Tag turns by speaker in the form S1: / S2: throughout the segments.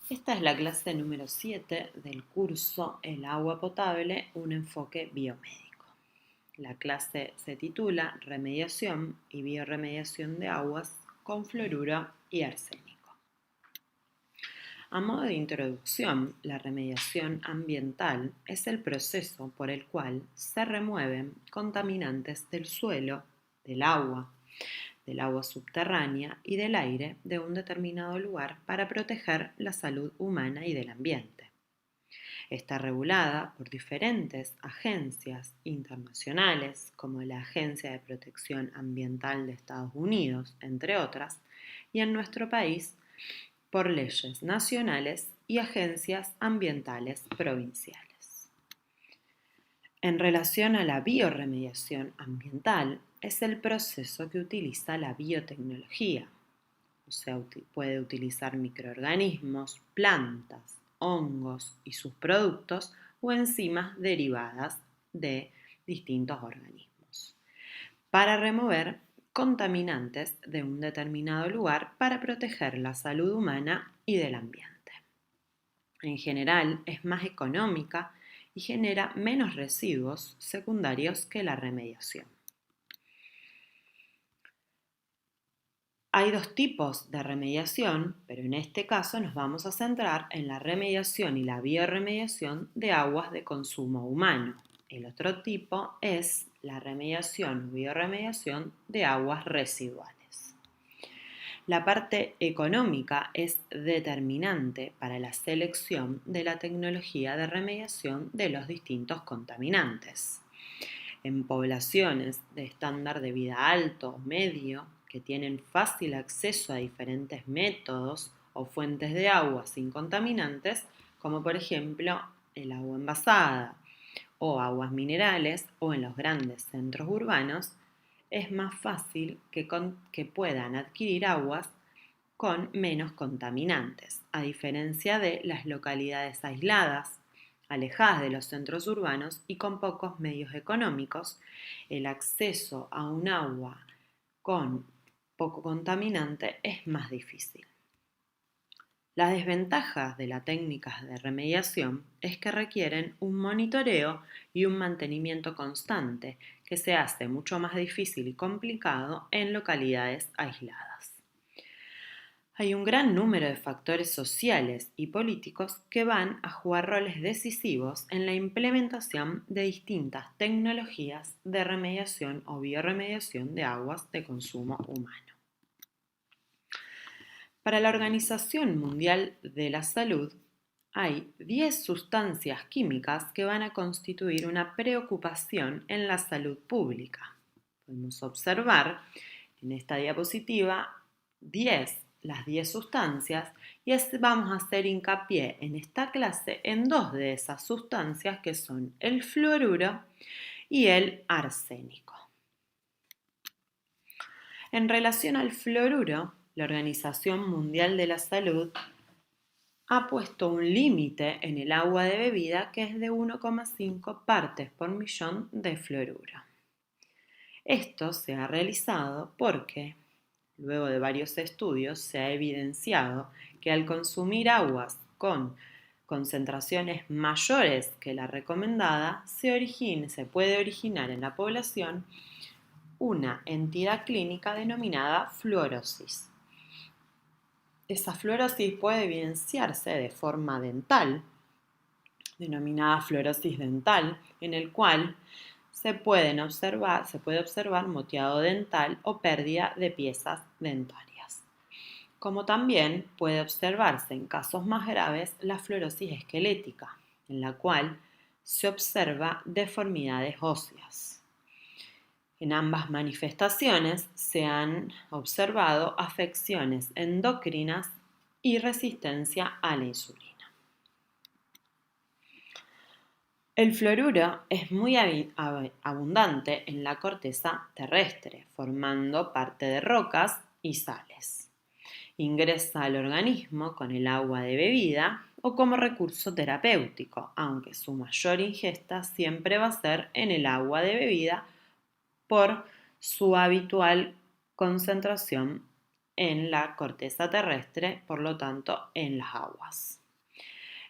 S1: Esta es la clase número 7 del curso El agua potable, un enfoque biomédico. La clase se titula Remediación y bioremediación de aguas con fluoruro y arsénico. A modo de introducción, la remediación ambiental es el proceso por el cual se remueven contaminantes del suelo, del agua subterránea y del aire de un determinado lugar para proteger la salud humana y del ambiente. Está regulada por diferentes agencias internacionales, como la Agencia de Protección Ambiental de Estados Unidos, entre otras, y en nuestro país por leyes nacionales y agencias ambientales provinciales. En relación a la bioremediación ambiental, es el proceso que utiliza la biotecnología. O sea, puede utilizar microorganismos, plantas, hongos y sus productos o enzimas derivadas de distintos organismos para remover contaminantes de un determinado lugar para proteger la salud humana y del ambiente. En general, es más económica y genera menos residuos secundarios que la remediación. Hay dos tipos de remediación, pero en este caso nos vamos a centrar en la remediación y la bioremediación de aguas de consumo humano. El otro tipo es la remediación o bioremediación de aguas residuales. La parte económica es determinante para la selección de la tecnología de remediación de los distintos contaminantes. En poblaciones de estándar de vida alto o medio, que tienen fácil acceso a diferentes métodos o fuentes de agua sin contaminantes, como por ejemplo el agua envasada o aguas minerales o en los grandes centros urbanos, es más fácil que puedan adquirir aguas con menos contaminantes, a diferencia de las localidades aisladas, alejadas de los centros urbanos y con pocos medios económicos. El acceso a un agua con poco contaminante es más difícil. Las desventajas de las técnicas de remediación es que requieren un monitoreo y un mantenimiento constante, que se hace mucho más difícil y complicado en localidades aisladas. Hay un gran número de factores sociales y políticos que van a jugar roles decisivos en la implementación de distintas tecnologías de remediación o bioremediación de aguas de consumo humano. Para la Organización Mundial de la Salud, hay 10 sustancias químicas que van a constituir una preocupación en la salud pública. Podemos observar en esta diapositiva las 10 sustancias y vamos a hacer hincapié en esta clase en dos de esas sustancias que son el fluoruro y el arsénico. En relación al fluoruro, la Organización Mundial de la Salud ha puesto un límite en el agua de bebida que es de 1,5 partes por millón de fluoruro. Esto se ha realizado porque, luego de varios estudios, se ha evidenciado que al consumir aguas con concentraciones mayores que la recomendada, se puede originar en la población una entidad clínica denominada fluorosis. Esa fluorosis puede evidenciarse de forma dental, denominada fluorosis dental, en el cual se puede observar moteado dental o pérdida de piezas dentarias. Como también puede observarse en casos más graves la fluorosis esquelética, en la cual se observa deformidades óseas. En ambas manifestaciones se han observado afecciones endocrinas y resistencia a la insulina. El fluoruro es muy abundante en la corteza terrestre, formando parte de rocas y sales. Ingresa al organismo con el agua de bebida o como recurso terapéutico, aunque su mayor ingesta siempre va a ser en el agua de bebida por su habitual concentración en la corteza terrestre, por lo tanto en las aguas.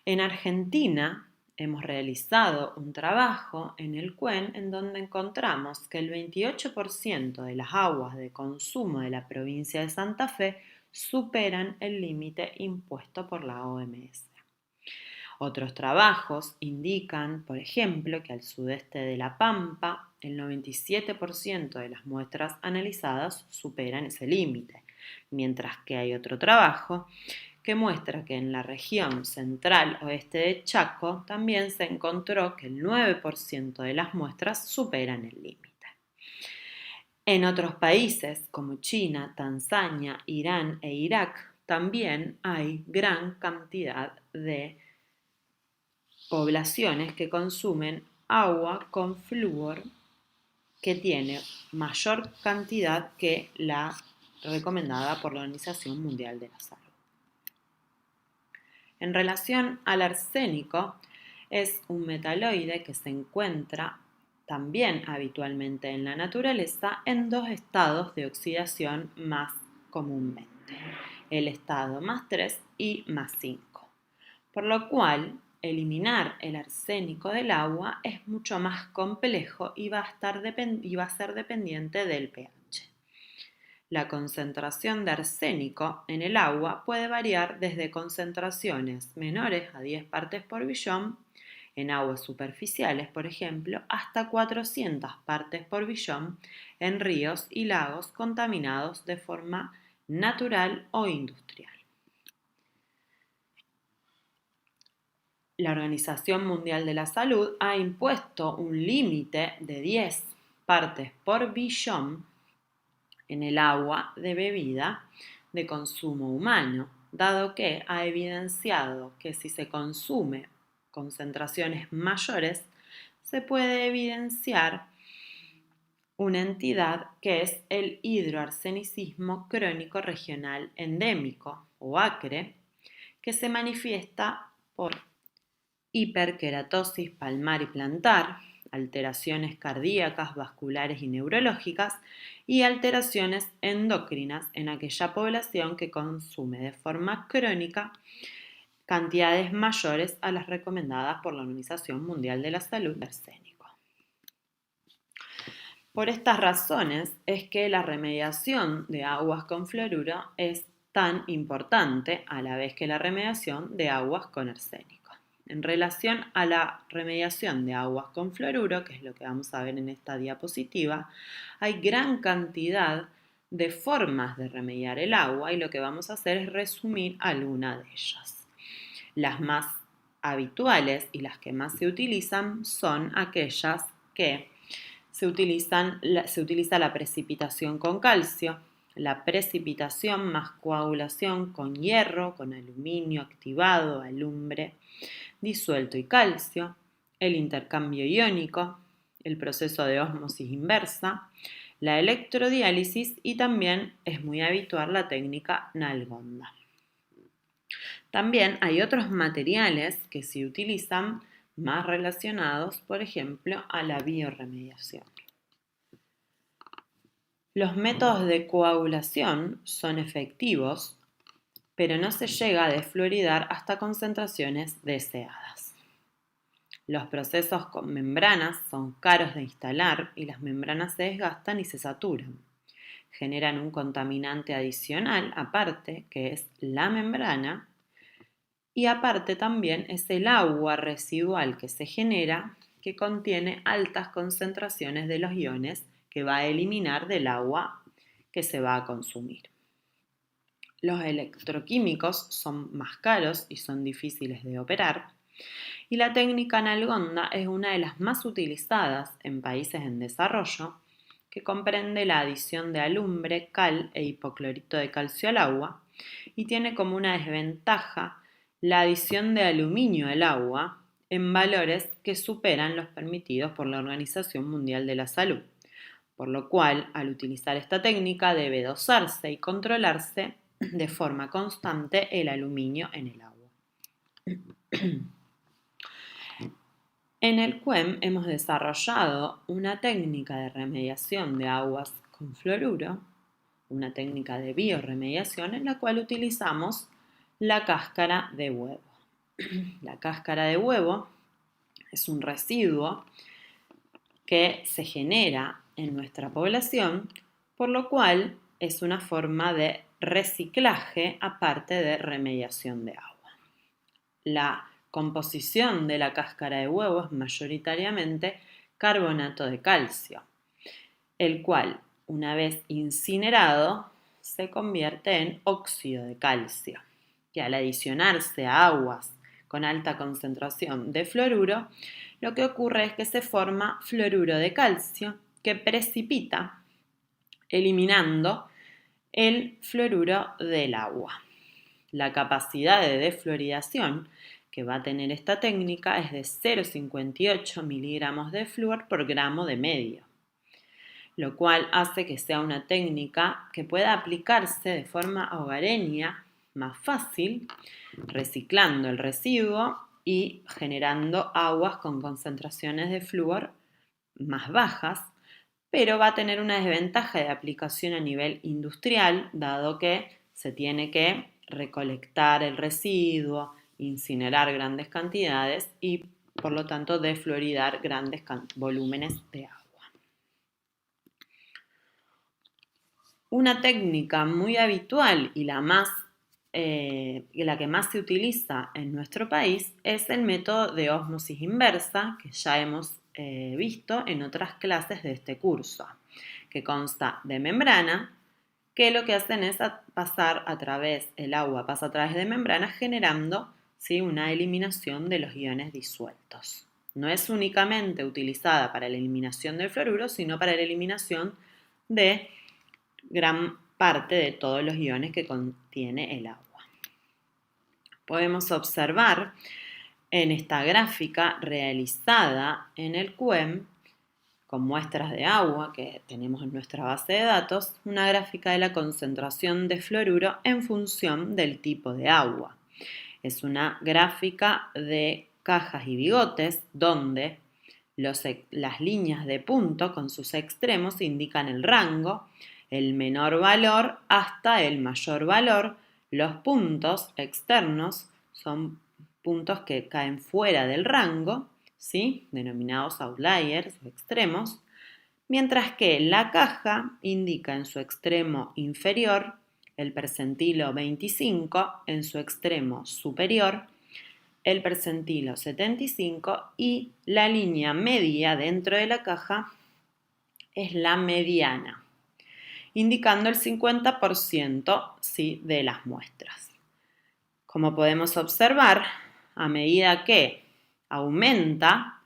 S1: En Argentina hemos realizado un trabajo en el CUEN en donde encontramos que el 28% de las aguas de consumo de la provincia de Santa Fe superan el límite impuesto por la OMS. Otros trabajos indican, por ejemplo, que al sudeste de La Pampa el 97% de las muestras analizadas superan ese límite, mientras que hay otro trabajo que muestra que en la región central oeste de Chaco también se encontró que el 9% de las muestras superan el límite. En otros países como China, Tanzania, Irán e Irak también hay gran cantidad de poblaciones que consumen agua con flúor que tiene mayor cantidad que la recomendada por la Organización Mundial de la Salud. En relación al arsénico, es un metaloide que se encuentra también habitualmente en la naturaleza en dos estados de oxidación más comúnmente, el estado +3 y +5, por lo cual eliminar el arsénico del agua es mucho más complejo y va a ser dependiente del pH. La concentración de arsénico en el agua puede variar desde concentraciones menores a 10 partes por billón en aguas superficiales, por ejemplo, hasta 400 partes por billón en ríos y lagos contaminados de forma natural o industrial. La Organización Mundial de la Salud ha impuesto un límite de 10 partes por billón en el agua de bebida de consumo humano, dado que ha evidenciado que si se consume concentraciones mayores, se puede evidenciar una entidad que es el hidroarsenicismo crónico regional endémico, o ACRE, que se manifiesta por hiperkeratosis palmar y plantar, alteraciones cardíacas, vasculares y neurológicas y alteraciones endocrinas en aquella población que consume de forma crónica cantidades mayores a las recomendadas por la Organización Mundial de la Salud de arsénico. Por estas razones es que la remediación de aguas con fluoruro es tan importante a la vez que la remediación de aguas con arsénico. En relación a la remediación de aguas con fluoruro, que es lo que vamos a ver en esta diapositiva, hay gran cantidad de formas de remediar el agua y lo que vamos a hacer es resumir alguna de ellas. Las más habituales y las que más se utilizan son aquellas que se utiliza la precipitación con calcio, la precipitación más coagulación con hierro, con aluminio activado, alumbre disuelto y calcio, el intercambio iónico, el proceso de ósmosis inversa, la electrodiálisis y también es muy habitual la técnica Nalgonda. También hay otros materiales que se utilizan más relacionados, por ejemplo, a la biorremediación. Los métodos de coagulación son efectivos, pero no se llega a desfluoridar hasta concentraciones deseadas. Los procesos con membranas son caros de instalar y las membranas se desgastan y se saturan. Generan un contaminante adicional aparte, que es la membrana, y aparte también es el agua residual que se genera, que contiene altas concentraciones de los iones que va a eliminar del agua que se va a consumir. Los electroquímicos son más caros y son difíciles de operar, y la técnica Nalgonda es una de las más utilizadas en países en desarrollo, que comprende la adición de alumbre, cal e hipoclorito de calcio al agua y tiene como una desventaja la adición de aluminio al agua en valores que superan los permitidos por la Organización Mundial de la Salud, por lo cual al utilizar esta técnica debe dosarse y controlarse de forma constante el aluminio en el agua. En el CUEM hemos desarrollado una técnica de remediación de aguas con fluoruro, una técnica de biorremediación en la cual utilizamos la cáscara de huevo. La cáscara de huevo es un residuo que se genera en nuestra población, por lo cual es una forma de reciclaje aparte de remediación de agua. La composición de la cáscara de huevo es mayoritariamente carbonato de calcio, el cual, una vez incinerado, se convierte en óxido de calcio, que al adicionarse a aguas con alta concentración de fluoruro, lo que ocurre es que se forma fluoruro de calcio que precipita, eliminando el fluoruro del agua. La capacidad de defluoridación que va a tener esta técnica es de 0,58 miligramos de flúor por gramo de medio, lo cual hace que sea una técnica que pueda aplicarse de forma hogareña más fácil, reciclando el residuo y generando aguas con concentraciones de flúor más bajas, pero va a tener una desventaja de aplicación a nivel industrial, dado que se tiene que recolectar el residuo, incinerar grandes cantidades y, por lo tanto, defluoridar grandes volúmenes de agua. Una técnica muy habitual y la que más se utiliza en nuestro país es el método de ósmosis inversa, que ya hemos visto en otras clases de este curso, que consta de membrana, que lo que hacen es el agua pasa a través de membranas generando, ¿sí?, una eliminación de los iones disueltos. No es únicamente utilizada para la eliminación del fluoruro, sino para la eliminación de gran parte de todos los iones que contiene el agua. Podemos observar en esta gráfica realizada en el CUEM, con muestras de agua que tenemos en nuestra base de datos, una gráfica de la concentración de fluoruro en función del tipo de agua. Es una gráfica de cajas y bigotes donde las líneas de punto con sus extremos indican el rango, el menor valor hasta el mayor valor. Los puntos externos son puntos que caen fuera del rango, ¿sí?, denominados outliers o extremos, mientras que la caja indica en su extremo inferior el percentilo 25, en su extremo superior el percentilo 75 y la línea media dentro de la caja es la mediana, indicando el 50%, ¿sí?, de las muestras. Como podemos observar, a medida que aumenta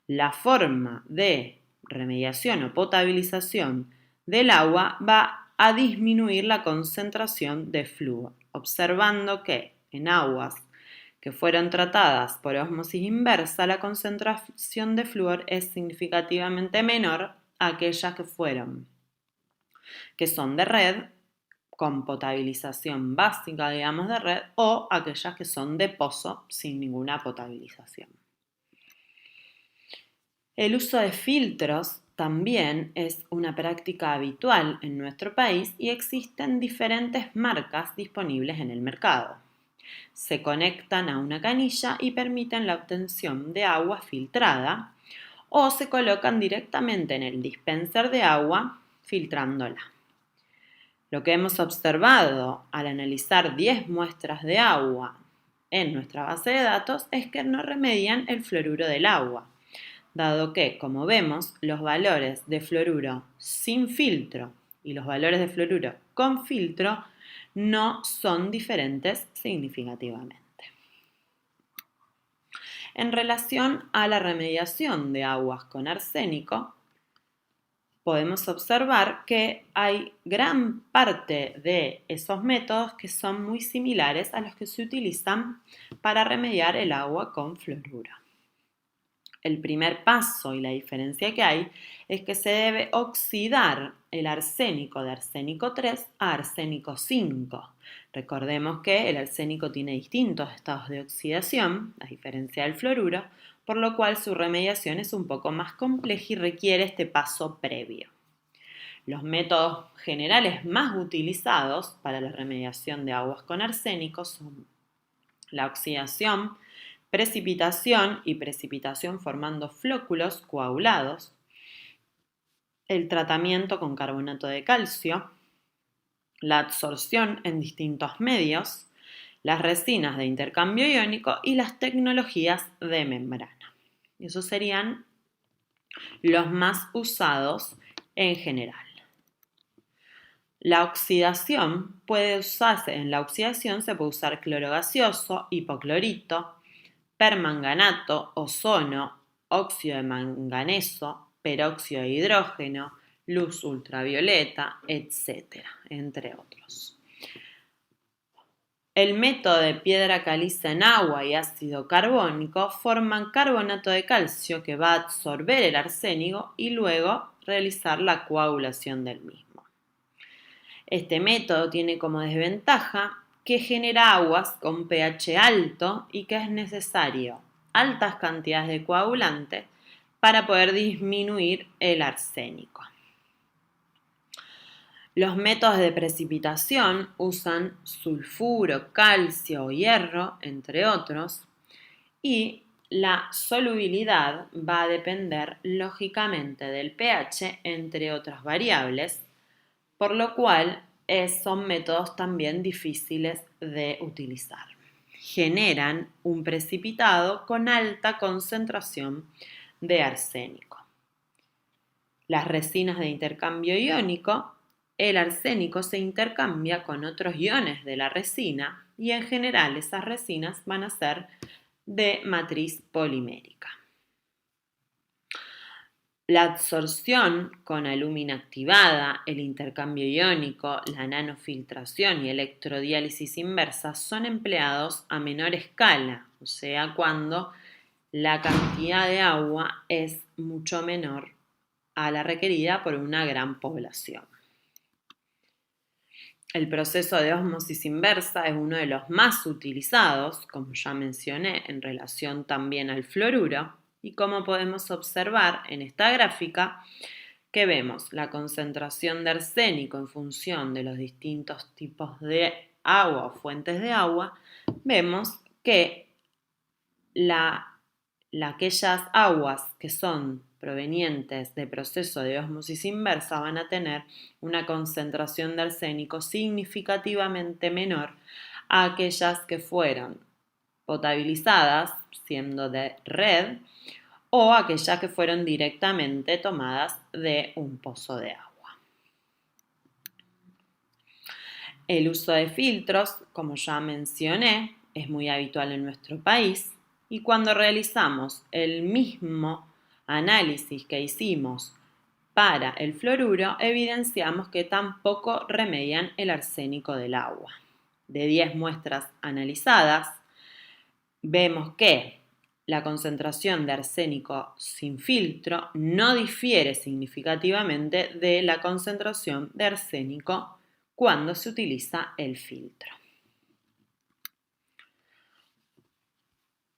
S1: la forma de remediación o potabilización del agua, va a disminuir la concentración de flúor, observando que en aguas que fueron tratadas por ósmosis inversa, la concentración de flúor es significativamente menor a aquellas que son de red, con potabilización básica, digamos, de red, o aquellas que son de pozo sin ninguna potabilización. El uso de filtros también es una práctica habitual en nuestro país y existen diferentes marcas disponibles en el mercado. Se conectan a una canilla y permiten la obtención de agua filtrada o se colocan directamente en el dispenser de agua filtrándola. Lo que hemos observado al analizar 10 muestras de agua en nuestra base de datos es que no remedian el fluoruro del agua, dado que, como vemos, los valores de fluoruro sin filtro y los valores de fluoruro con filtro no son diferentes significativamente. En relación a la remediación de aguas con arsénico, podemos observar que hay gran parte de esos métodos que son muy similares a los que se utilizan para remediar el agua con fluoruro. El primer paso y la diferencia que hay es que se debe oxidar el arsénico de arsénico 3 a arsénico 5. Recordemos que el arsénico tiene distintos estados de oxidación, a diferencia del fluoruro, por lo cual su remediación es un poco más compleja y requiere este paso previo. Los métodos generales más utilizados para la remediación de aguas con arsénico son la oxidación, precipitación y precipitación formando flóculos coagulados, el tratamiento con carbonato de calcio, la absorción en distintos medios, las resinas de intercambio iónico y las tecnologías de membrana. Esos serían los más usados en general. La oxidación puede usarse, en la oxidación se puede usar cloro gaseoso, hipoclorito, permanganato, ozono, óxido de manganeso, peróxido de hidrógeno, luz ultravioleta, etc., entre otros. El método de piedra caliza en agua y ácido carbónico forman carbonato de calcio que va a absorber el arsénico y luego realizar la coagulación del mismo. Este método tiene como desventaja que genera aguas con pH alto y que es necesario altas cantidades de coagulante para poder disminuir el arsénico. Los métodos de precipitación usan sulfuro, calcio o hierro, entre otros, y la solubilidad va a depender lógicamente del pH, entre otras variables, por lo cual son métodos también difíciles de utilizar. Generan un precipitado con alta concentración de arsénico. Las resinas de intercambio iónico, el arsénico se intercambia con otros iones de la resina y en general esas resinas van a ser de matriz polimérica. La absorción con alúmina activada, el intercambio iónico, la nanofiltración y electrodiálisis inversa son empleados a menor escala, o sea, cuando la cantidad de agua es mucho menor a la requerida por una gran población. El proceso de ósmosis inversa es uno de los más utilizados, como ya mencioné, en relación también al fluoruro, y como podemos observar en esta gráfica, que vemos la concentración de arsénico en función de los distintos tipos de agua o fuentes de agua, vemos que aquellas aguas que son provenientes de proceso de ósmosis inversa van a tener una concentración de arsénico significativamente menor a aquellas que fueron potabilizadas, siendo de red, o aquellas que fueron directamente tomadas de un pozo de agua. El uso de filtros, como ya mencioné, es muy habitual en nuestro país y cuando realizamos el mismo análisis que hicimos para el fluoruro, evidenciamos que tampoco remedian el arsénico del agua. De 10 muestras analizadas, vemos que la concentración de arsénico sin filtro no difiere significativamente de la concentración de arsénico cuando se utiliza el filtro.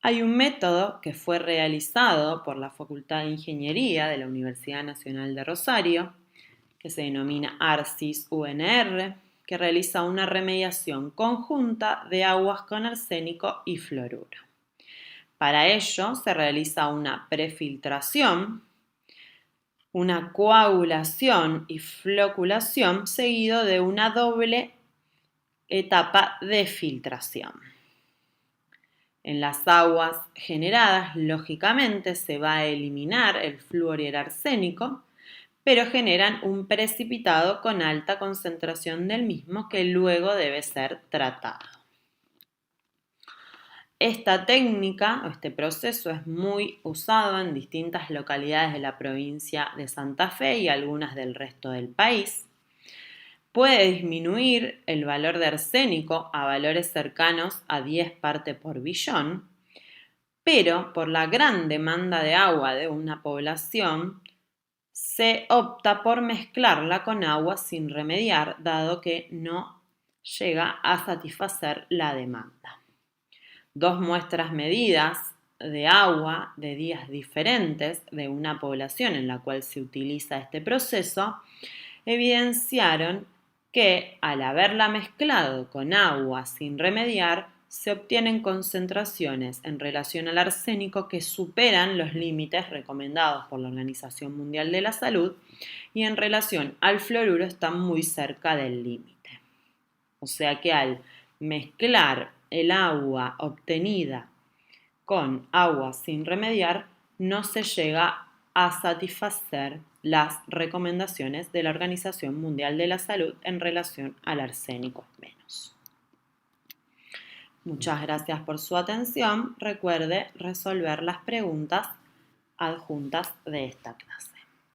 S1: Hay un método que fue realizado por la Facultad de Ingeniería de la Universidad Nacional de Rosario, que se denomina ARCIS-UNR, que realiza una remediación conjunta de aguas con arsénico y fluoruro. Para ello se realiza una prefiltración, una coagulación y floculación seguido de una doble etapa de filtración. En las aguas generadas, lógicamente, se va a eliminar el flúor y el arsénico, pero generan un precipitado con alta concentración del mismo que luego debe ser tratado. Esta técnica o este proceso es muy usado en distintas localidades de la provincia de Santa Fe y algunas del resto del país. Puede disminuir el valor de arsénico a valores cercanos a 10 partes por billón, pero por la gran demanda de agua de una población, se opta por mezclarla con agua sin remediar, dado que no llega a satisfacer la demanda. 2 muestras medidas de agua de días diferentes de una población en la cual se utiliza este proceso evidenciaron que al haberla mezclado con agua sin remediar, se obtienen concentraciones en relación al arsénico que superan los límites recomendados por la Organización Mundial de la Salud y en relación al fluoruro están muy cerca del límite. O sea que al mezclar el agua obtenida con agua sin remediar, no se llega a satisfacer las recomendaciones de la Organización Mundial de la Salud en relación al arsénico menos. Muchas gracias por su atención. Recuerde resolver las preguntas adjuntas de esta clase.